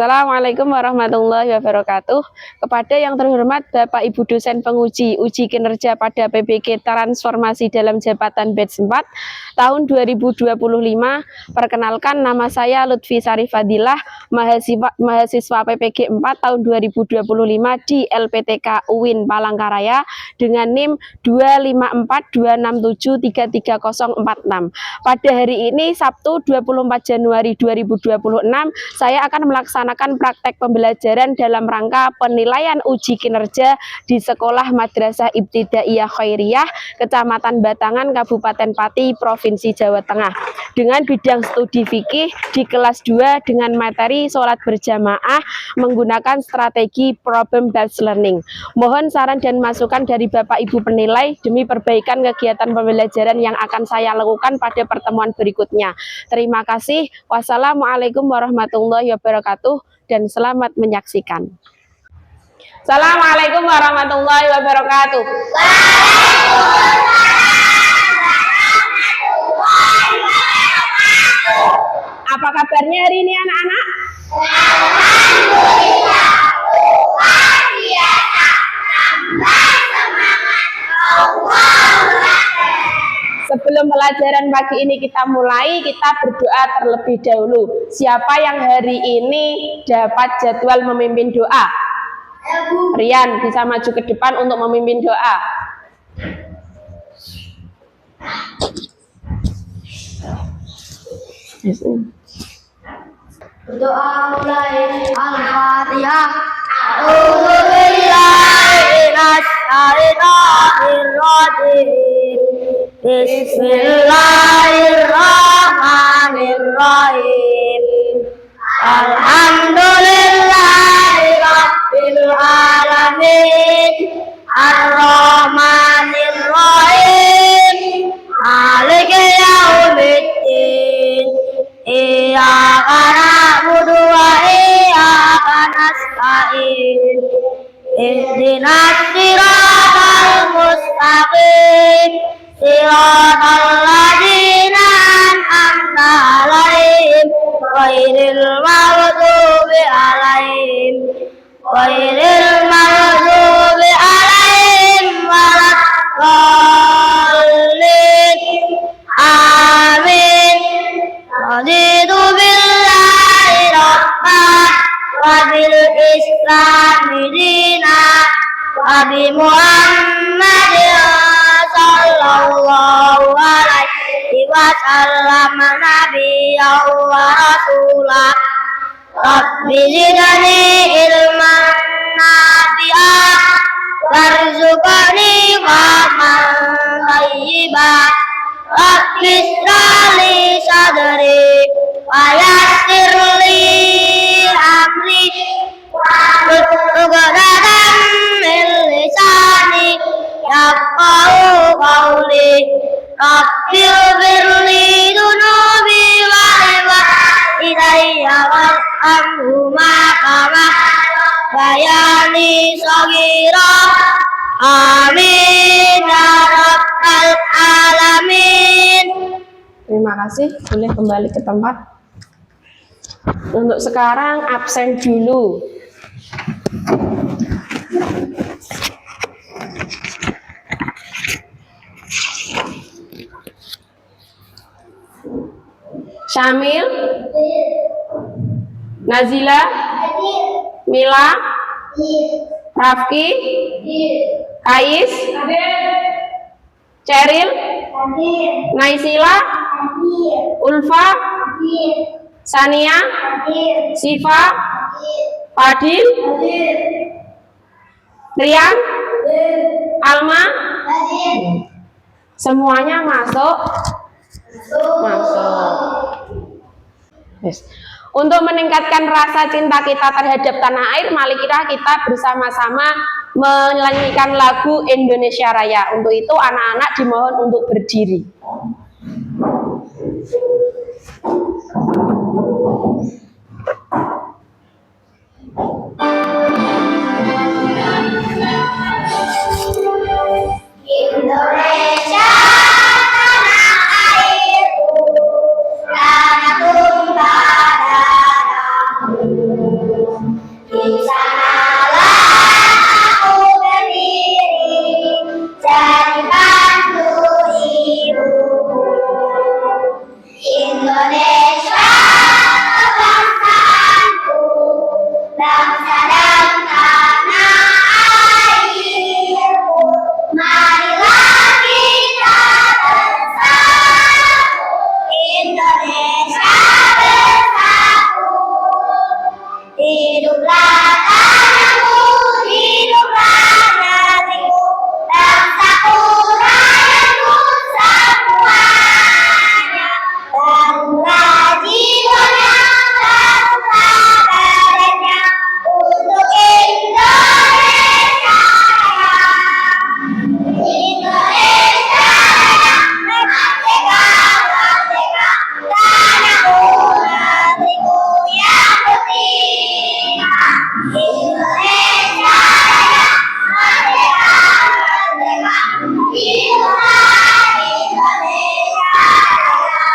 Assalamualaikum warahmatullahi wabarakatuh. Kepada yang terhormat Bapak Ibu dosen penguji uji kinerja pada PBG Transformasi dalam Jabatan Batch 4 tahun 2025, perkenalkan nama saya Lutfi Sari Fadilah, mahasiswa PPG 4 tahun 2025 di LPTK UIN Palangkaraya dengan NIM 25426733046. Pada hari ini Sabtu 24 Januari 2026, saya akan melaksanakan praktek pembelajaran dalam rangka penilaian uji kinerja di Sekolah Madrasah Ibtidaiyah Khairiyah, Kecamatan Batangan, Kabupaten Pati, Provinsi Jawa Tengah, dengan bidang studi fikih di kelas 2 dengan materi sholat berjamaah menggunakan strategi problem based learning. Mohon saran dan masukan dari Bapak Ibu penilai demi perbaikan kegiatan pembelajaran yang akan saya lakukan pada pertemuan berikutnya. Terima kasih. Wassalamualaikum warahmatullahi wabarakatuh dan selamat menyaksikan. Assalamualaikum warahmatullahi wabarakatuh. Apa kabarnya hari ini anak-anak? Alhamdulillah, luar biasa, tambah semangat, Sebelum pelajaran pagi ini kita mulai, kita berdoa terlebih dahulu. Siapa yang hari ini dapat jadwal memimpin doa? Rian bisa maju ke depan untuk memimpin doa. Doa mulai Al-Fatihah. A'udzubillahi minasyaitonir rajim. Bismillahirrahmanirrahim. Alhamdulillahirabbil alamin. Ar-Rahmanir-Rahim. Maliki yaumiddin. Iyyaka na'budu wa iyyaka nasta'in. Ihdinas siratal mustaqim. Siratal ladzina an'amta 'alaihim ghairil maghdubi 'alaihim waladdallin. Amin. Raditu billahi rabban wa bil islami dinan wa bi Muhammadin sallallahu alaihi wasallam nabiyyan wa rasulah. Rabbi zidni ilman nafi'an warzuqni qaman thayyiban. Rabbi shrahli sadri wa yassir li amri wahlul 'uqdatam min lisani yafqahu qawli. Rabbi ighfirli dhunubi wa walidayya warhamhuma kama rabbayani shaghira. Amin ya rabbal alamin. Terima kasih, boleh kembali ke tempat. Untuk sekarang absen dulu. Syamil, Nazila, Mila, Rafki, Kais, Ceril, Naisila, Ulfa, Sania, Siva, Fadil, Rian, Alma. Semuanya masuk? Masuk. Yes. Untuk meningkatkan rasa cinta kita terhadap tanah air, mari kita bersama-sama menyanyikan lagu Indonesia Raya. Untuk itu anak-anak dimohon untuk berdiri. Indonesia tanah airku, tanah tumpah darahku. sanalah aku berdiri, jadi bantu ibuku. Indonesia bangsaku, bangsa dan tanah airku. Marilah kita bersatu, Indonesia bersatu. Hiduplah tanahku, hiduplah negeriku, bangsaku, rakyatku semuanya. Bangunlah jiwanya, bangunlah badannya untuk Indonesia Raya. Indonesia Raya, merdeka, merdeka, tanahku, negeriku yang putih. Indonesia Raya, merdeka, merdeka, hiduplah Indonesia Raya.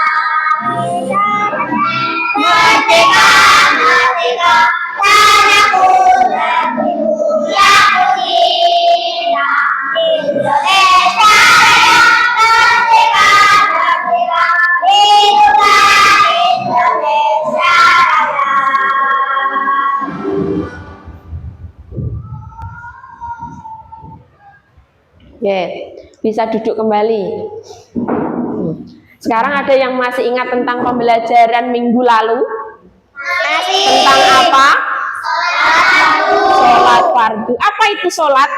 Merdeka, merdeka, tanahku, negeriku yang putih. Indonesia Raya, merdeka, merdeka, hiduplah Indonesia Raya. Bisa duduk kembali. Sekarang ada yang masih ingat tentang pembelajaran minggu lalu? Tentang apa? Sholat fardu. Apa itu sholat?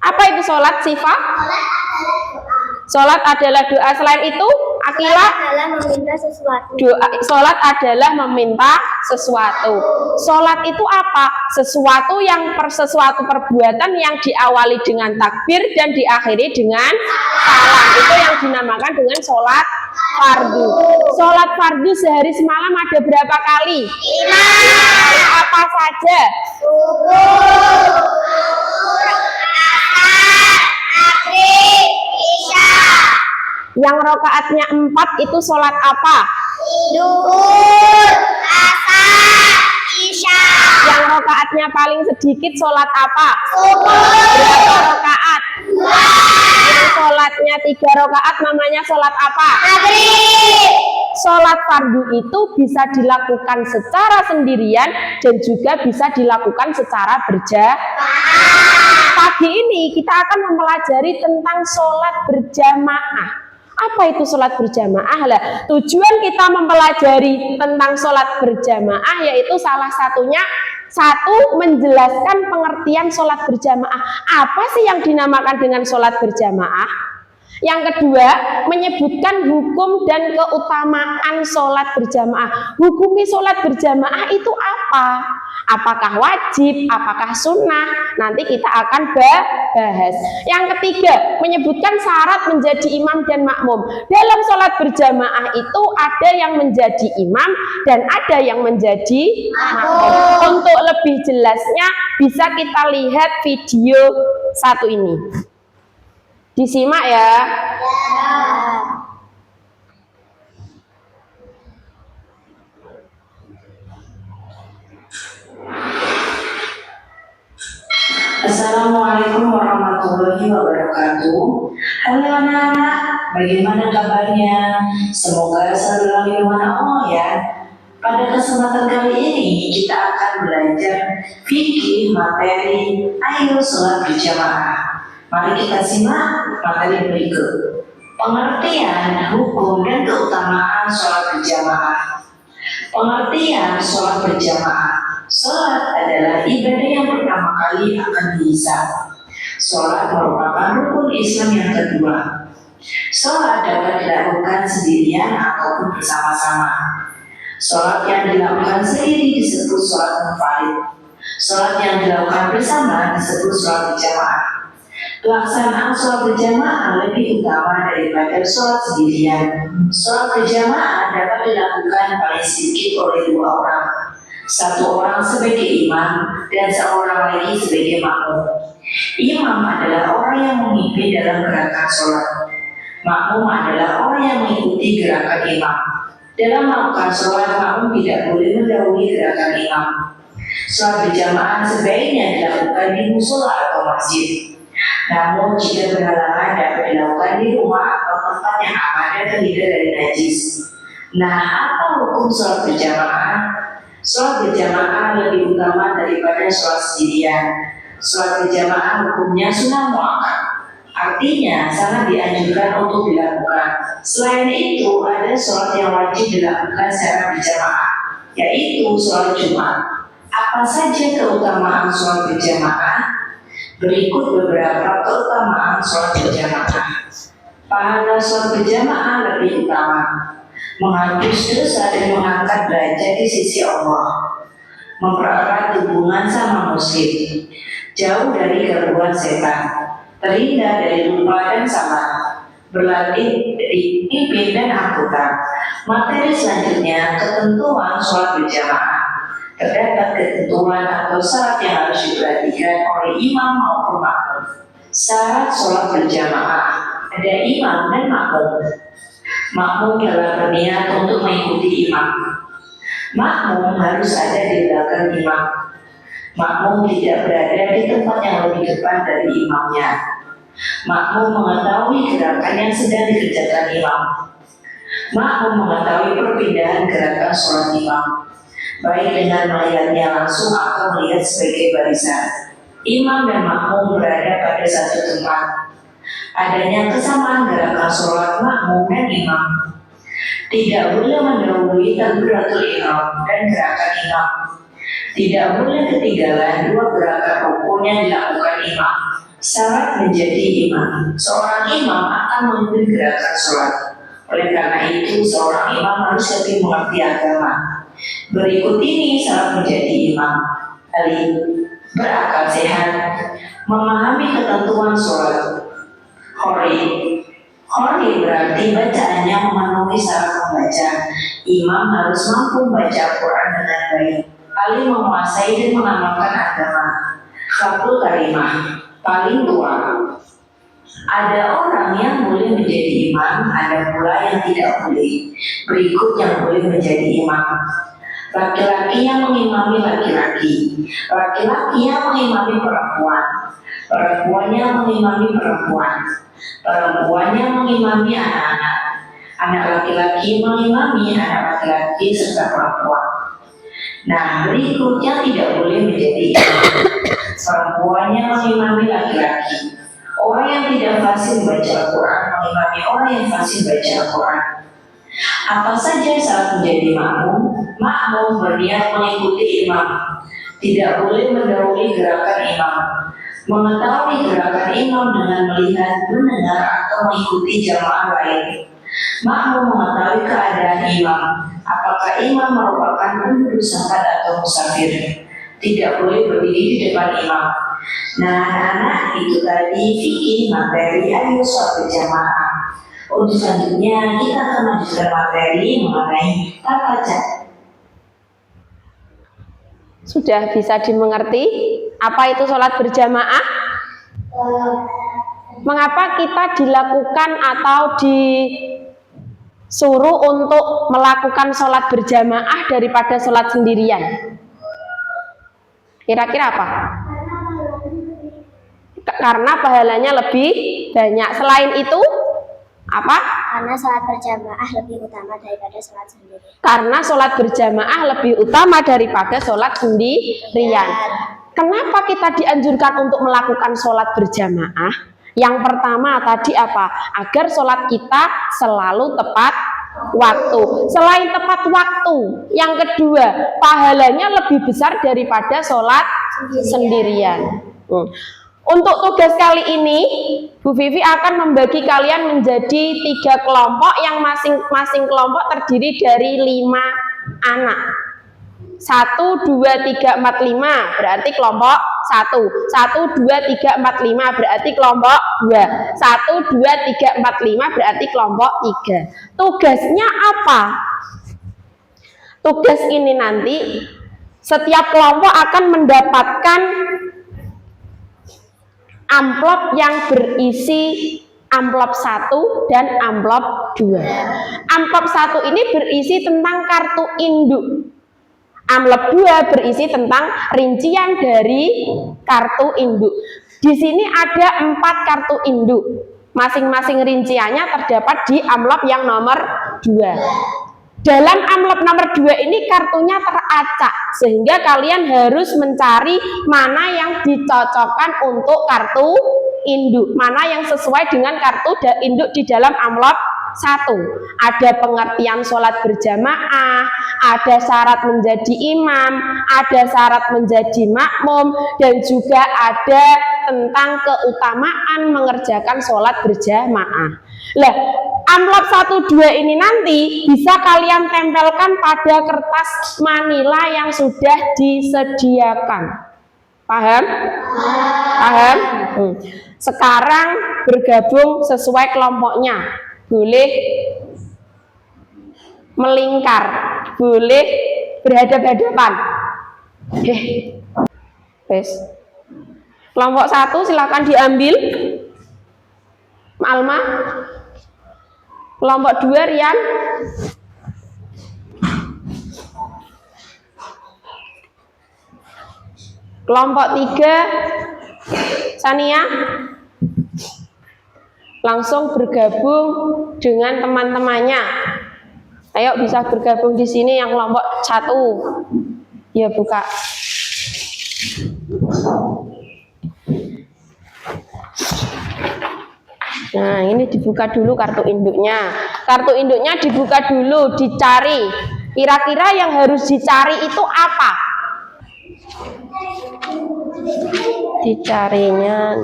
Apa itu sholat, Sifa? Sholat adalah doa. Selain itu, Akila? Adalah meminta sesuatu. Doa, sholat adalah meminta sesuatu. Sholat itu apa? Sesuatu perbuatan yang diawali dengan takbir dan diakhiri dengan salam. Itu yang dinamakan dengan sholat fardu. Sholat fardu sehari semalam ada berapa kali? 5. Apa saja? Subuh, zuhur, asar, maghrib, isya. Yang rokaatnya 4 itu sholat apa? Zuhur, asar, isya. Yang rokaatnya paling sedikit sholat apa? Subuh, Berapa rokaat? 2. Yang sholatnya 3 rokaat namanya sholat apa? Maghrib. Sholat fardu itu bisa dilakukan secara sendirian dan juga bisa dilakukan secara berjamaah. Pagi ini kita akan mempelajari tentang sholat berjamaah. Apa itu sholat berjamaah? Lah, tujuan kita mempelajari tentang sholat berjamaah yaitu salah satunya menjelaskan pengertian sholat berjamaah. Apa sih yang dinamakan dengan sholat berjamaah? Yang kedua, menyebutkan hukum dan keutamaan sholat berjamaah. Hukumnya sholat berjamaah itu apa? Apakah wajib? Apakah sunnah? Nanti kita akan bahas. Yang ketiga, menyebutkan syarat menjadi imam dan makmum. Dalam sholat berjamaah itu ada yang menjadi imam dan ada yang menjadi makmum. Untuk lebih jelasnya bisa kita lihat video satu ini. Disimak ya. Assalamualaikum warahmatullahi wabarakatuh. Halo anak-anak, bagaimana kabarnya? Semoga selalu lindungan Allah ya. Pada kesempatan kali ini kita akan belajar fikih materi Ayo Sholat Berjamaah. Mari kita simak materi berikut. Pengertian, hukum, dan keutamaan sholat berjamaah. Pengertian sholat berjamaah. Sholat adalah ibadah yang pertama kali akan dihisab. Sholat merupakan rukun Islam yang kedua. Sholat dapat dilakukan sendirian ataupun bersama-sama. Sholat yang dilakukan sendiri disebut sholat munfarid. Sholat yang dilakukan bersama disebut sholat berjamaah. Pelaksanaan sholat berjamaah lebih utama daripada sholat sendirian. Sholat berjamaah dapat dilakukan paling sedikit oleh 2 orang. 1 orang sebagai imam dan seorang lagi sebagai makmum. Imam adalah orang yang memimpin dalam gerakan sholat. Makmum adalah orang yang mengikuti gerakan imam. Dalam melakukan sholat, makmum tidak boleh mendahului gerakan imam. Sholat berjamaah sebaiknya dilakukan di musola atau masjid. Namun jika berhalangan dapat dilakukan di rumah atau tempat yang aman dan terhindar dari najis. Nah, apa hukum sholat berjamaah? Sholat berjamaah lebih utama daripada sholat sendirian. Sholat berjamaah hukumnya sunnah muakkad. Artinya sangat dianjurkan untuk dilakukan. Selain itu, ada sholat yang wajib dilakukan secara berjamaah, yaitu sholat Jumat. Apa saja keutamaan sholat berjamaah? Berikut beberapa keutamaan sholat berjamaah. Pahala sholat berjamaah lebih utama, menghapus dosa dan mengangkat derajat di sisi Allah, mempererat hubungan sama muslim, jauh dari gangguan setan, terhindar dari lupa dan salah, berlatih dipimpin dan angkutan. Materi selanjutnya, ketentuan sholat berjamaah. Terdapat ketentuan atau syarat yang harus diperhatikan oleh imam maupun makmum. Syarat sholat berjamaah, ada imam dan makmum. Makmum dalam berniat untuk mengikuti imam. Makmum harus ada di belakang imam. Makmum tidak berada di tempat yang lebih depan dari imamnya. Makmum mengetahui gerakan yang sedang dikerjakan imam. Makmum mengetahui perpindahan gerakan sholat imam, baik dengan melihatnya langsung atau melihat sebagai barisan. Imam dan makmum berada pada satu tempat. Adanya kesamaan gerakan sholat makmum dan imam. Tidak boleh mendahului takbiratul ihram dan gerakan imam. Tidak boleh ketinggalan dua gerakan rukun yang dilakukan imam. Syarat menjadi imam, seorang imam akan memimpin gerakan sholat. Oleh karena itu, seorang imam harus lebih mengerti agama. Berikut ini syarat menjadi imam. Ali, berakal sehat, memahami ketentuan sholat. Khori berarti bacaannya memenuhi syarat membaca. Imam harus mampu membaca Quran dengan baik. Ali menguasai dan mengamalkan agama. Khatul karimah, paling tua. Ada orang yang boleh menjadi imam, ada pula yang tidak boleh. Berikut yang boleh menjadi imam. Laki-laki yang mengimami laki-laki, laki-laki yang mengimami perempuan, perempuan yang mengimami perempuan, perempuan yang mengimami anak-anak, anak laki-laki mengimami anak laki-laki serta perempuan. Nah, berikut yang tidak boleh menjadi imam. Perempuan yang mengimami laki-laki, orang yang tidak fasih membaca Al-Quran mengimami orang yang fasih membaca Al-Quran. Apa saja syarat menjadi makmum? Makmum berniat mengikuti imam, tidak boleh mendahului gerakan imam, mengetahui gerakan imam dengan melihat, mendengar atau mengikuti jamaah lain. Makmum mengetahui keadaan imam, apakah imam merupakan penduduk safar atau musafir. Tidak boleh berdiri di depan imam. Nah, anak-anak, itu tadi fikih materi ayo sholat berjamaah. Untuk selanjutnya kita akan lanjutkan materi mengenai tata cara. Sudah bisa dimengerti apa itu sholat berjamaah? Mengapa kita dilakukan atau disuruh untuk melakukan sholat berjamaah daripada sholat sendirian? Kira-kira apa? Karena pahalanya lebih banyak. Selain itu apa? Karena sholat berjamaah lebih utama daripada sholat sendiri. Karena sholat berjamaah lebih utama daripada sholat sendirian. Kenapa kita dianjurkan untuk melakukan sholat berjamaah? Yang pertama tadi apa? Agar sholat kita selalu tepat waktu. Selain tepat waktu, yang kedua, pahalanya lebih besar daripada sholat sendirian. Untuk tugas kali ini, Bu Vivi akan membagi kalian menjadi 3 kelompok yang masing-masing kelompok terdiri dari 5 anak. 1, 2, 3, 4, 5 berarti kelompok 1. 1, 2, 3, 4, 5 berarti kelompok 2. 1, 2, 3, 4, 5 berarti kelompok 3. Tugasnya apa? Tugas ini nanti setiap kelompok akan mendapatkan amplop yang berisi amplop 1 dan amplop 2. Amplop 1 ini berisi tentang kartu induk. Amplop 2 berisi tentang rincian dari kartu induk. Di sini ada 4 kartu induk. Masing-masing rinciannya terdapat di amplop yang nomor 2. Dalam amplop nomor 2 ini kartunya teracak, sehingga kalian harus mencari mana yang dicocokkan untuk kartu induk, mana yang sesuai dengan kartu induk di dalam amplop 1. Ada pengertian sholat berjamaah, ada syarat menjadi imam, ada syarat menjadi makmum, dan juga ada tentang keutamaan mengerjakan sholat berjamaah. Lah, amplop 1, 2 ini nanti bisa kalian tempelkan pada kertas manila yang sudah disediakan. Paham? Paham? Sekarang bergabung sesuai kelompoknya. Boleh melingkar, boleh berhadap-hadapan. Kelompok 1 silakan diambil, Alma. Kelompok 2 Rian. Kelompok 3 Sania. Langsung bergabung dengan teman-temannya. Ayo bisa bergabung di sini yang kelompok 1. Ya, buka. Nah, ini dibuka dulu kartu induknya. Kartu induknya dibuka dulu, dicari. Kira-kira yang harus dicari itu apa? Dicarinya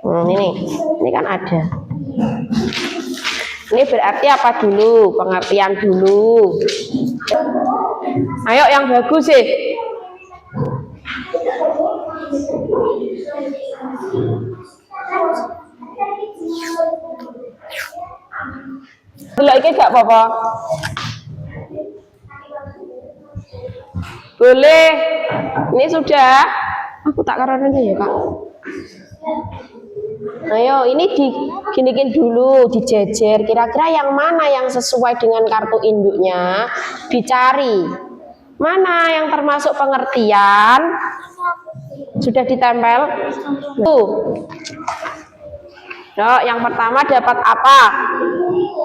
ini kan ada. Ini berarti apa dulu? Pengertian dulu. Ayo yang bagus sih. Belok iki gak apa-apa. Boleh. Ini sudah. Aku tak karena ya, Kak. Ayo, ini diginikin dulu, dijejer. Kira-kira yang mana yang sesuai dengan kartu induknya? Dicari. Mana yang termasuk pengertian? Sudah ditempel? Tuh. Nah, yang pertama dapat apa?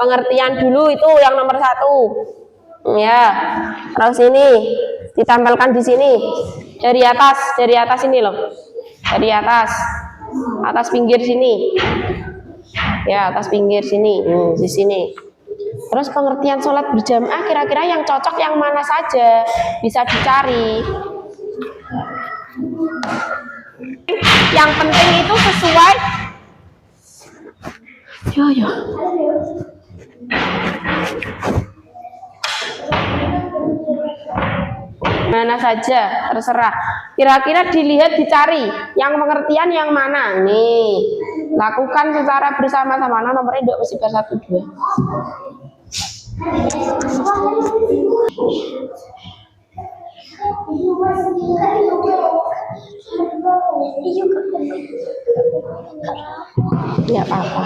Pengertian dulu itu yang nomor 1. Ya. Terus ini ditempelkan di sini. Dari atas ini loh. Dari atas pinggir sini. Ya, atas pinggir sini. Di sini. Terus pengertian sholat berjamaah kira-kira yang cocok yang mana saja bisa dicari. Yang penting itu sesuai. Ya. Mana saja terserah. Kira-kira dilihat, dicari yang pengertian yang mana. Nih, lakukan secara bersama-sama. Nomornya tidak mesti 1, 2. Ya apa-apa.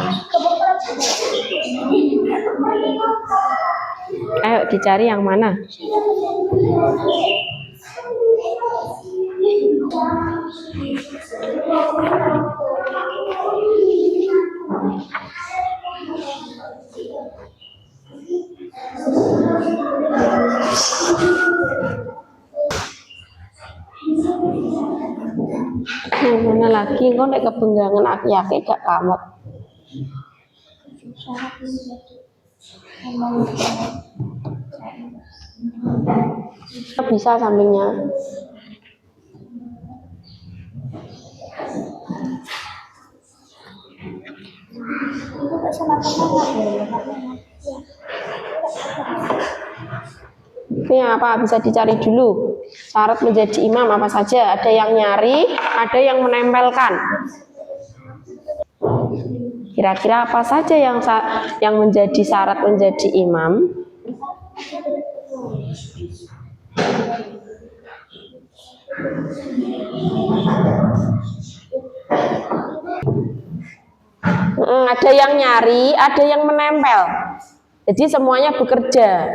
Ayo dicari yang mana. Mana lagi kok nek kebenggangan aki-aki gak kamet. Bisa sampingnya. Ini apa? Bisa dicari dulu. Syarat menjadi imam apa saja? Ada yang nyari, ada yang menempelkan. Kira-kira apa saja yang menjadi syarat menjadi imam? Ada yang nyari, ada yang menempel. Jadi semuanya bekerja.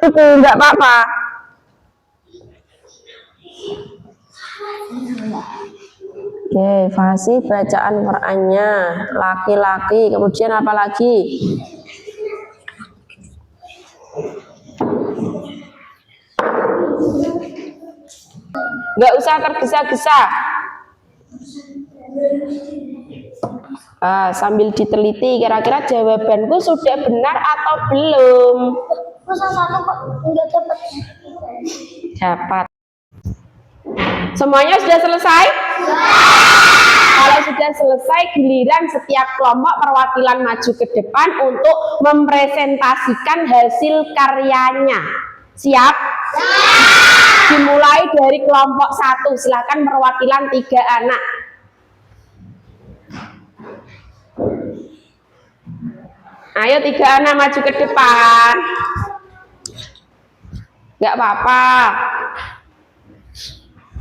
Enggak apa-apa. Oke, fasih bacaan Qur'annya laki-laki. Kemudian apa lagi? Enggak usah tergesa-gesa. Sambil diteliti kira-kira jawabanku sudah benar atau belum? Masa satu kok nggak dapat? Dapat. Semuanya sudah selesai? Kalau sudah selesai, giliran setiap kelompok perwakilan maju ke depan untuk mempresentasikan hasil karyanya. Siap? Dimulai dari kelompok 1. Silakan perwakilan 3 anak. Ayo 3 anak maju ke depan. Gak apa-apa.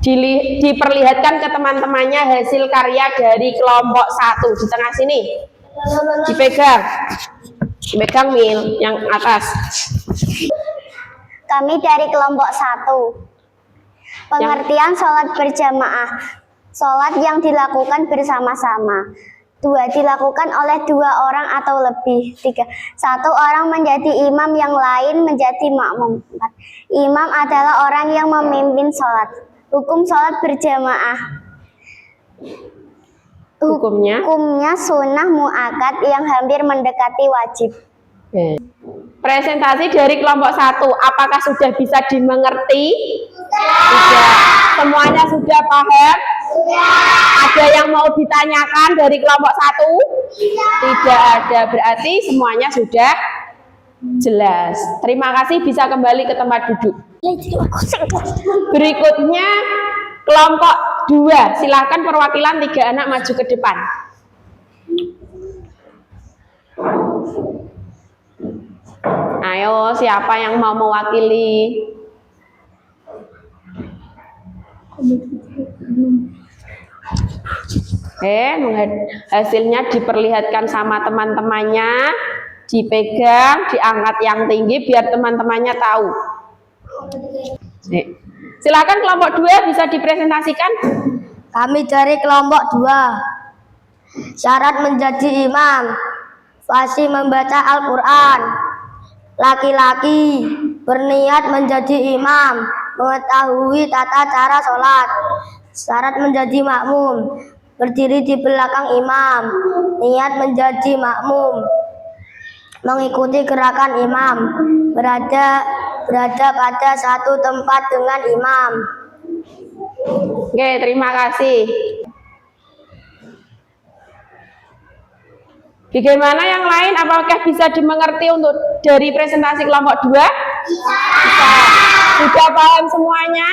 Diperlihatkan ke teman-temannya hasil karya dari kelompok 1 di tengah sini. Dipegang Mil yang atas. Kami dari kelompok 1. Pengertian sholat berjamaah. Sholat yang dilakukan bersama-sama. 2. Dilakukan oleh 2 orang atau lebih. 3. 1 orang menjadi imam, yang lain menjadi makmum. 4. Imam adalah orang yang memimpin sholat. Hukum sholat berjamaah. Hukumnya sunnah muakkad yang hampir mendekati wajib. Presentasi dari kelompok 1, apakah sudah bisa dimengerti? Sudah. Semuanya sudah paham? Ada yang mau ditanyakan dari kelompok 1? Tidak ada, berarti semuanya sudah jelas. Terima kasih, bisa kembali ke tempat duduk. Berikutnya kelompok 2, silahkan perwakilan 3 anak maju ke depan. Ayo, siapa yang mau mewakili? Hasilnya diperlihatkan sama teman-temannya, dipegang, diangkat yang tinggi biar teman-temannya tahu. Silakan kelompok 2 bisa dipresentasikan. Kami dari kelompok 2. Syarat menjadi imam: fasih membaca Al-Quran. Laki-laki berniat menjadi imam, mengetahui tata cara sholat. Syarat menjadi makmum: berdiri di belakang imam, niat menjadi makmum, mengikuti gerakan imam, berada pada satu tempat dengan imam. Oke, terima kasih. Bagaimana yang lain? Apakah bisa dimengerti untuk dari presentasi kelompok 2? Bisa. Sudah paham semuanya?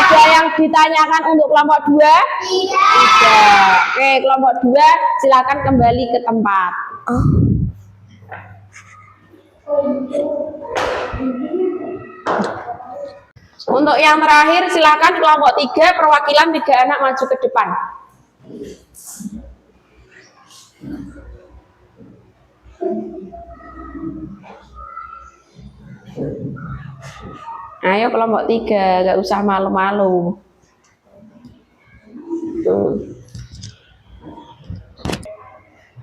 Ada yang ditanyakan untuk kelompok 2? Tidak. Oke, kelompok 2 silakan kembali ke tempat. Untuk yang terakhir, silakan kelompok 3 perwakilan 3 anak maju ke depan. Ayo kelompok 3, gak usah malu-malu.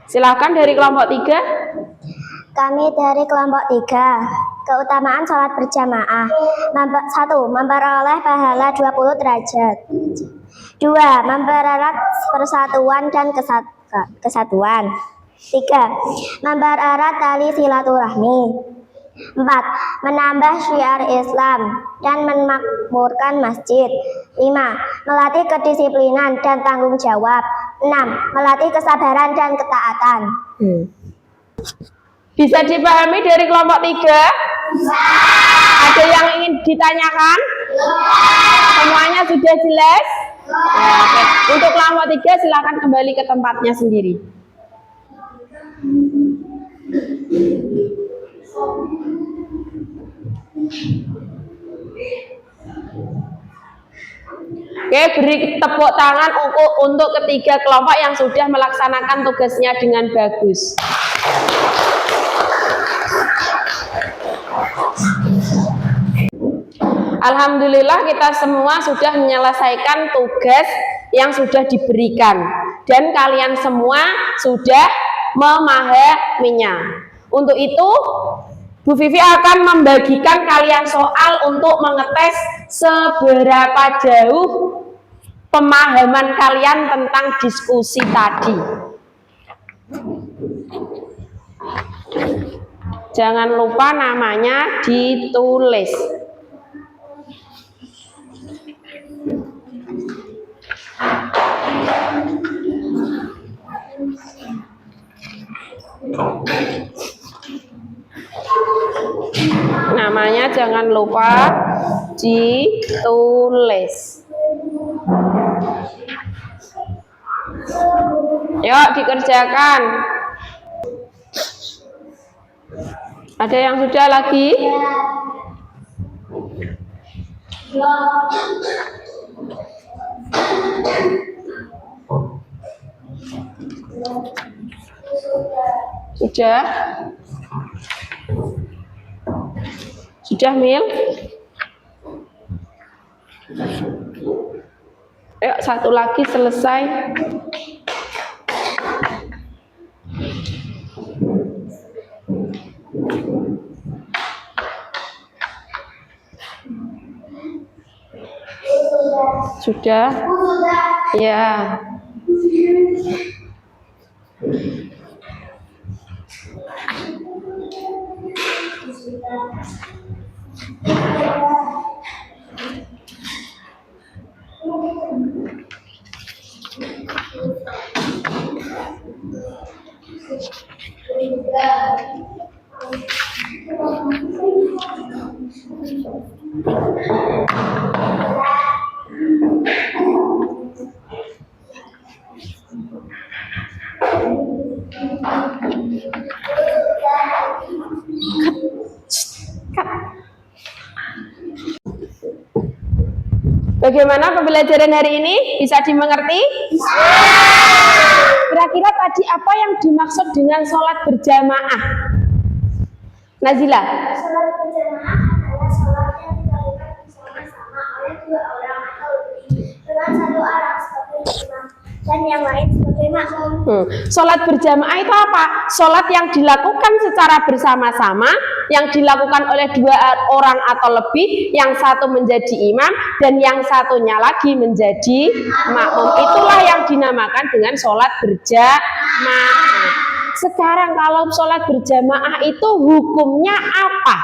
Silakan dari kelompok 3. Kami dari kelompok 3. Keutamaan sholat berjamaah. 1. Memperoleh pahala 20 derajat. 2. Mempererat persatuan dan kesatuan. 3. Mempererat tali silaturahmi. 4. Menambah syiar Islam dan memakmurkan masjid. 5. Melatih kedisiplinan dan tanggung jawab. 6. Melatih kesabaran dan ketaatan. Bisa dipahami dari kelompok 3? Bisa. Ada yang ingin ditanyakan? Semuanya sudah jelas? Oke. Untuk kelompok 3 silakan kembali ke tempatnya sendiri. Oke, beri tepuk tangan untuk ketiga kelompok yang sudah melaksanakan tugasnya dengan bagus. Alhamdulillah kita semua sudah menyelesaikan tugas yang sudah diberikan dan kalian semua sudah memahaminya. Untuk itu Bu Vivi akan membagikan kalian soal untuk mengetes seberapa jauh pemahaman kalian tentang diskusi tadi. Jangan lupa namanya ditulis. Namanya jangan lupa ditulis. Yuk dikerjakan. Ada yang sudah lagi? Sudah? Sudah, Mil? Ayo, satu lagi selesai. Sudah? Ya. Bagaimana pembelajaran hari ini? Bisa dimengerti? Kira-kira tadi apa yang dimaksud dengan sholat berjamaah? Nazila? Sholat berjamaah adalah sholat yang dilakukan bersama-sama oleh dua orang atau lebih dengan satu orang sebagai imam dan yang lain sebagai makmum. Sholat berjamaah itu apa? Sholat yang dilakukan secara bersama-sama, yang dilakukan oleh dua orang atau lebih, yang satu menjadi imam dan yang satunya lagi menjadi makmum. Itulah yang dinamakan dengan sholat berjamaah. Sekarang kalau sholat berjamaah itu hukumnya apa?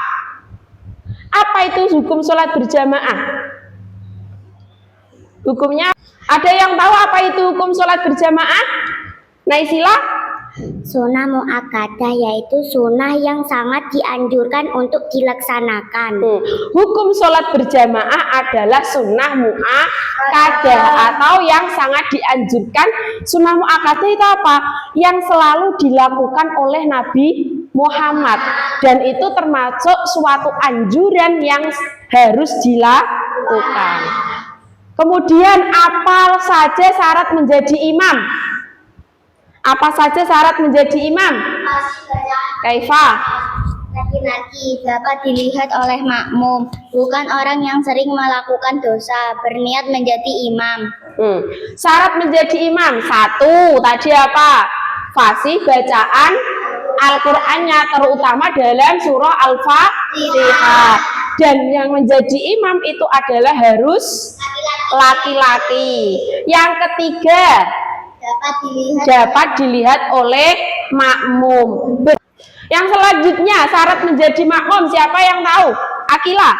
Apa itu hukum sholat berjamaah? Hukumnya, ada yang tahu apa itu hukum sholat berjamaah? Naisila? Sunnah mu'akkadah yaitu sunnah yang sangat dianjurkan untuk dilaksanakan. Hukum sholat berjamaah adalah sunnah mu'akkadah atau yang sangat dianjurkan. Sunnah mu'akkadah itu apa? Yang selalu dilakukan oleh Nabi Muhammad, dan itu termasuk suatu anjuran yang harus dilakukan. Kemudian apa saja syarat menjadi imam? Apa saja syarat menjadi imam? Kaifa? Laki-laki dapat dilihat oleh makmum, bukan orang yang sering melakukan dosa, berniat menjadi imam. Syarat menjadi imam, satu, tadi apa? Fasih bacaan Al-Qur'annya, terutama dalam surah Al-Fatihah. Dan yang menjadi imam itu adalah harus laki-laki. Yang ketiga, dapat dilihat oleh makmum. Yang selanjutnya, syarat menjadi makmum, siapa yang tahu? Akila?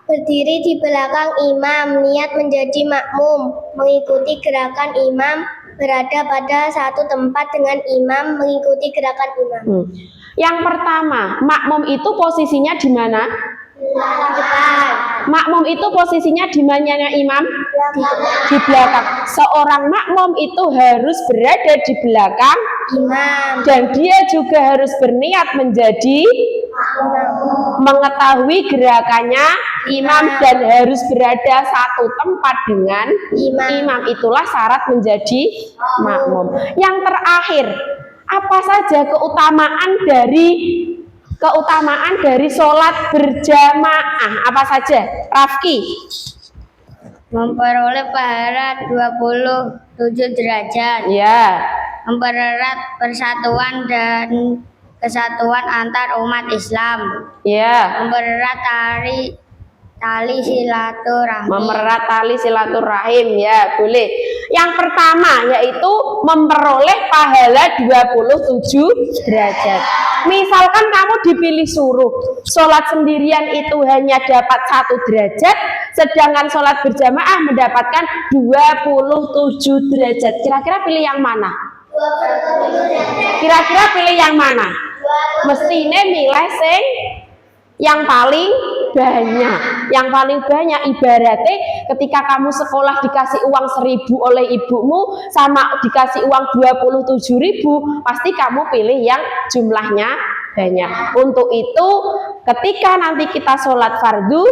Berdiri di belakang imam, niat menjadi makmum, mengikuti gerakan imam, berada pada satu tempat dengan imam, mengikuti gerakan imam. Yang pertama, makmum itu posisinya di mana? Depan. Makmum itu posisinya di mananya imam? Di belakang. Seorang makmum itu harus berada di belakang Imam. dan dia juga harus berniat menjadi mengetahui gerakannya imam dan harus berada satu tempat dengan imam. Itulah syarat menjadi makmum. Yang terakhir, apa saja keutamaan dari keutamaan dari sholat berjamaah apa saja? Rafki. Memperoleh pahala 27 derajat. Ya. Mempererat persatuan dan kesatuan antar umat Islam. Ya. Mempererat tali silaturahmi. Memererat tali silaturahim, ya boleh. Yang pertama yaitu memperoleh pahala 27 derajat. Misalkan kamu dipilih suruh sholat sendirian itu hanya dapat 1 derajat, sedangkan sholat berjamaah mendapatkan 27 derajat. Kira-kira pilih yang mana? Kira-kira pilih yang mana? Mestinya milih sing yang paling banyak. Yang paling banyak ibaratnya ketika kamu sekolah dikasih uang 1.000 oleh ibumu sama dikasih uang 27.000, pasti kamu pilih yang jumlahnya banyak. Untuk itu ketika nanti kita sholat fardu,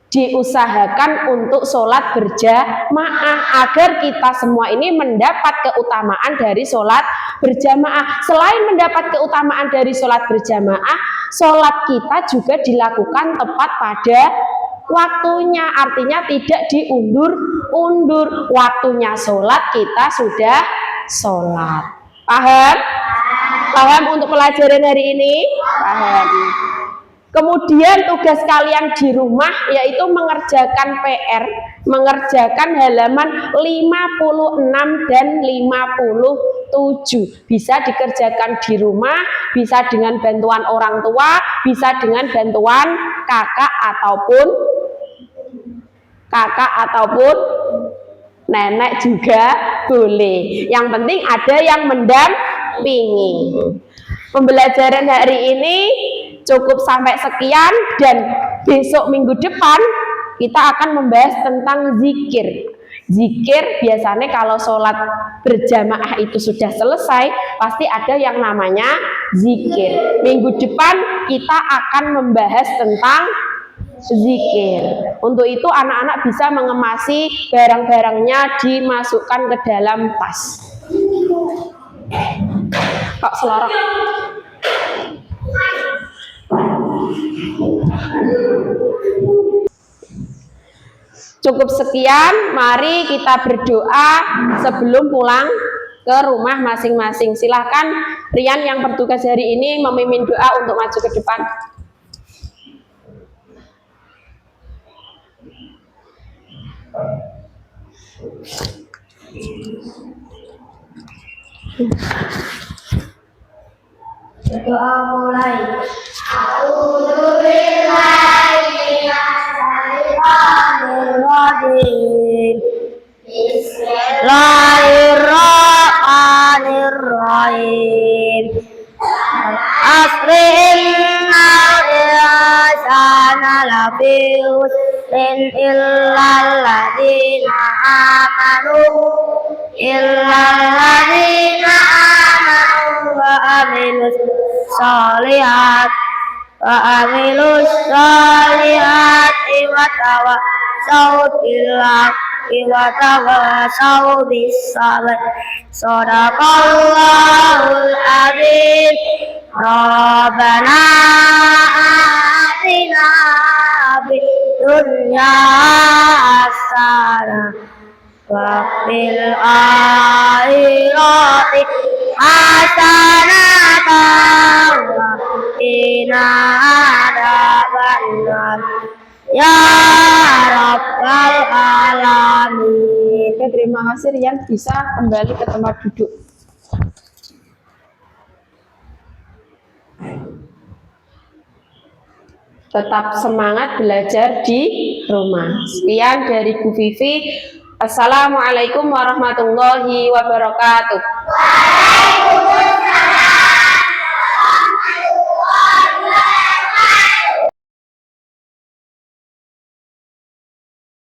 diusahakan untuk sholat berjamaah agar kita semua ini mendapat keutamaan dari sholat berjamaah. Selain mendapat keutamaan dari sholat berjamaah, sholat kita juga dilakukan tepat pada waktunya, artinya tidak diundur-undur. Waktunya sholat kita sudah sholat. Paham? Paham untuk pelajaran hari ini? Paham. Kemudian tugas kalian di rumah yaitu mengerjakan PR, mengerjakan halaman 56 dan 57. Bisa dikerjakan di rumah, bisa dengan bantuan orang tua, bisa dengan bantuan kakak ataupun nenek juga boleh. Yang penting ada yang mendampingi. Pembelajaran hari ini cukup sampai sekian, dan besok minggu depan kita akan membahas tentang zikir. Zikir biasanya kalau sholat berjamaah itu sudah selesai, pasti ada yang namanya zikir. Minggu depan kita akan membahas tentang zikir. Untuk itu anak-anak bisa mengemasi barang-barangnya, dimasukkan ke dalam tas. Kok selorok? Cukup sekian, mari kita berdoa sebelum pulang ke rumah masing-masing. Silahkan Rian yang bertugas hari ini memimpin doa untuk maju ke depan. Doa mulai. Bismillahirrahmanirrahim. Asrin al-ihsana lafi husnin illal ladina amanu wa amilus sholihat wa tawassaw bil haqqi wa tawassaw bis sabr. Shadaqallahul adzim. Rabbana atina fid dunya hasanah wa fil akhirati hasanah wa qina adzabannar ya rabbal alamin. Oke, terima kasih Rian, bisa kembali ke tempat duduk. Tetap semangat belajar di rumah. Sekian dari Bu Vivi. Assalamualaikum warahmatullahi wabarakatuh.